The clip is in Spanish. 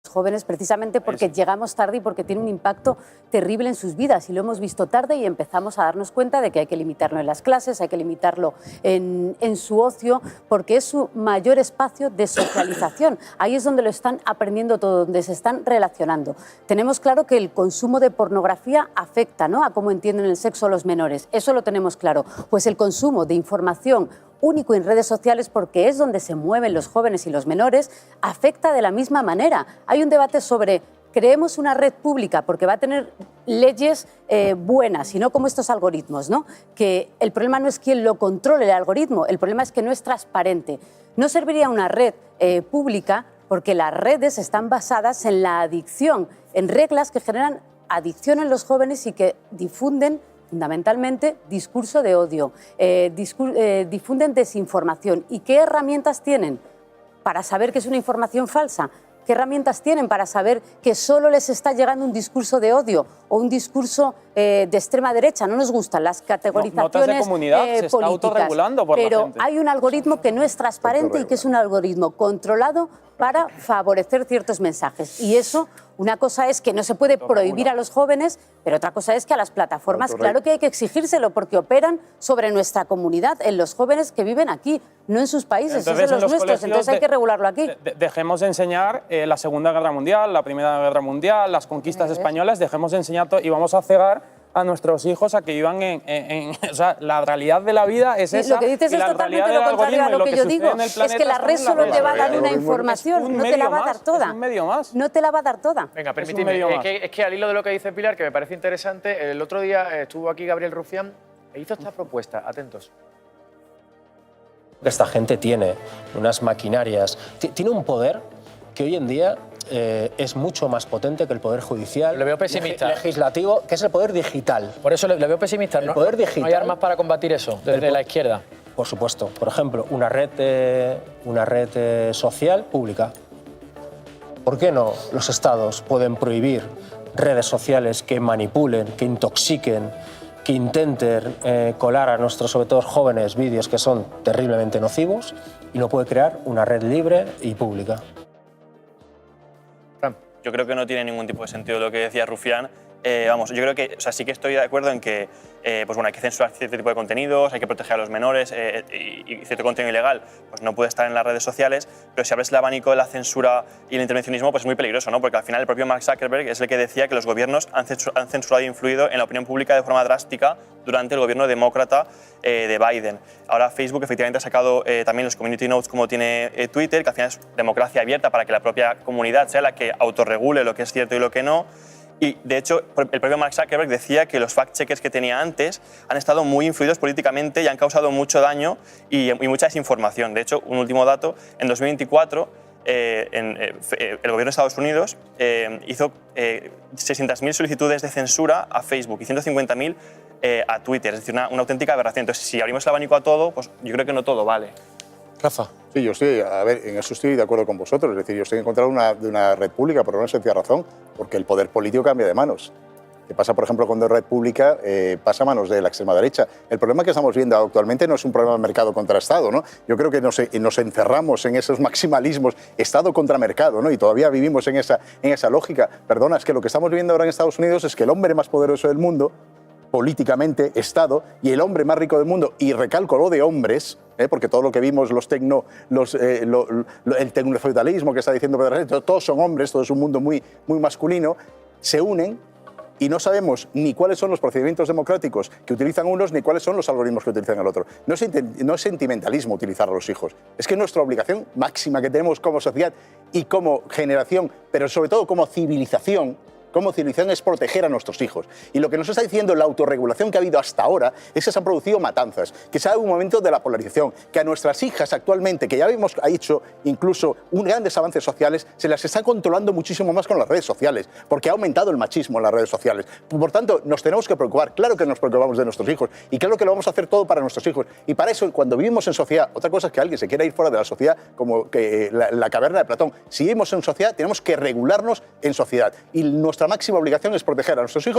jóvenes precisamente porque llegamos tarde y porque tiene un impacto terrible en sus vidas y lo hemos visto tarde y empezamos a darnos cuenta de que hay que limitarlo en las clases, hay que limitarlo en su ocio porque es su mayor espacio de socialización. Ahí es donde lo están aprendiendo todo, donde se están relacionando. Tenemos claro que el consumo de pornografía afecta, ¿no?, a cómo entienden el sexo los menores. Eso lo tenemos claro. Pues el consumo de información único en redes sociales, porque es donde se mueven los jóvenes y los menores, afecta de la misma manera. Hay un debate sobre, creemos una red pública porque va a tener leyes buenas y no como estos algoritmos, ¿no? Que el problema no es quién lo controle el algoritmo, el problema es que no es transparente. No serviría una red pública porque las redes están basadas en la adicción, en reglas que generan adicción en los jóvenes y que difunden fundamentalmente discurso de odio, difunden desinformación. ¿Y qué herramientas tienen para saber que es una información falsa? ¿Qué herramientas tienen para saber que solo les está llegando un discurso de odio o un discurso de extrema derecha? No nos gustan las categorizaciones notas de comunidad, se está políticas, autorregulando por la pero gente. hay un algoritmo que no es transparente y que es un algoritmo controlado para favorecer ciertos mensajes. Y eso, una cosa es que no se puede prohibir a los jóvenes, pero otra cosa es que a las plataformas, claro que hay que exigírselo porque operan sobre nuestra comunidad, en los jóvenes que viven aquí, no en sus países, Entonces, es en los nuestros, entonces hay que regularlo aquí. Dejemos de enseñar la Segunda Guerra Mundial, la Primera Guerra Mundial, las conquistas españolas, dejemos de enseñar todo y vamos a cegar a nuestros hijos a que vivan o sea, la realidad de la vida es esa. Lo que dices es totalmente lo contrario a lo que yo digo. Es que la red solo te va a dar una información, no te la va a dar toda. Es un medio más. No te la va a dar toda. Venga, permíteme, es que al hilo de lo que dice Pilar, que me parece interesante, el otro día estuvo aquí Gabriel Rufián e hizo esta propuesta, atentos. Esta gente tiene unas maquinarias, tiene un poder que hoy en día es mucho más potente que el poder judicial, le veo pesimista, legislativo, que es el poder digital. Por eso le veo pesimista. El poder digital. ¿No hay armas para combatir eso desde la izquierda? Por supuesto. Por ejemplo, una red social pública. ¿Por qué no los estados pueden prohibir redes sociales que manipulen, que intoxiquen, que intenten colar a nuestros, sobre todo jóvenes, vídeos que son terriblemente nocivos, y no puede crear una red libre y pública? Yo creo que no tiene ningún tipo de sentido lo que decía Rufián. Vamos, yo creo que, o sea, sí que estoy de acuerdo en que pues bueno, hay que censurar cierto tipo de contenidos, hay que proteger a los menores y cierto contenido ilegal pues no puede estar en las redes sociales, pero si abres el abanico de la censura y el intervencionismo, pues es muy peligroso, ¿no? Porque al final el propio Mark Zuckerberg es el que decía que los gobiernos han censurado e influido en la opinión pública de forma drástica durante el gobierno demócrata de Biden. Ahora Facebook efectivamente ha sacado también los community notes como tiene Twitter, que al final es democracia abierta para que la propia comunidad sea la que autorregule lo que es cierto y lo que no. Y, de hecho, el propio Mark Zuckerberg decía que los fact-checkers que tenía antes han estado muy influidos políticamente y han causado mucho daño y mucha desinformación. De hecho, un último dato, en 2024 el gobierno de Estados Unidos hizo 600.000 solicitudes de censura a Facebook y 150.000 a Twitter. Es decir, una auténtica aberración. Entonces, si abrimos el abanico a todo, pues yo creo que no todo vale. Rafa. Sí, yo estoy, en eso estoy de acuerdo con vosotros. Es decir, yo estoy en contra de una red pública por una sencilla razón, porque el poder político cambia de manos. ¿Qué pasa, por ejemplo, cuando red pública pasa a manos de la extrema derecha? El problema que estamos viendo actualmente no es un problema de mercado contra Estado, ¿no? Yo creo que nos encerramos en esos maximalismos, Estado contra mercado, ¿no? Y todavía vivimos en esa lógica. Perdona, es que lo que estamos viendo ahora en Estados Unidos es que el hombre más poderoso del mundo, políticamente, Estado, y el hombre más rico del mundo, y recalco lo de hombres, porque todo lo que vimos, el tecnofeudalismo que está diciendo Pedro, todos son hombres, todo es un mundo muy, muy masculino, se unen y no sabemos ni cuáles son los procedimientos democráticos que utilizan unos ni cuáles son los algoritmos que utilizan el otro. No es sentimentalismo utilizar a los hijos, es que es nuestra obligación máxima que tenemos como sociedad y como generación, pero sobre todo como civilización es proteger a nuestros hijos. Y lo que nos está diciendo la autorregulación que ha habido hasta ahora es que se han producido matanzas, que se ha dado un momento de la polarización, que a nuestras hijas actualmente, que ya hemos hecho incluso grandes avances sociales, se las está controlando muchísimo más con las redes sociales, porque ha aumentado el machismo en las redes sociales. Por tanto, nos tenemos que preocupar, claro que nos preocupamos de nuestros hijos, y claro que lo vamos a hacer todo para nuestros hijos. Y para eso, cuando vivimos en sociedad, otra cosa es que alguien se quiera ir fuera de la sociedad, como que la caverna de Platón. Si vivimos en sociedad, tenemos que regularnos en sociedad. Y nuestra máxima obligación es proteger a nuestros hijos.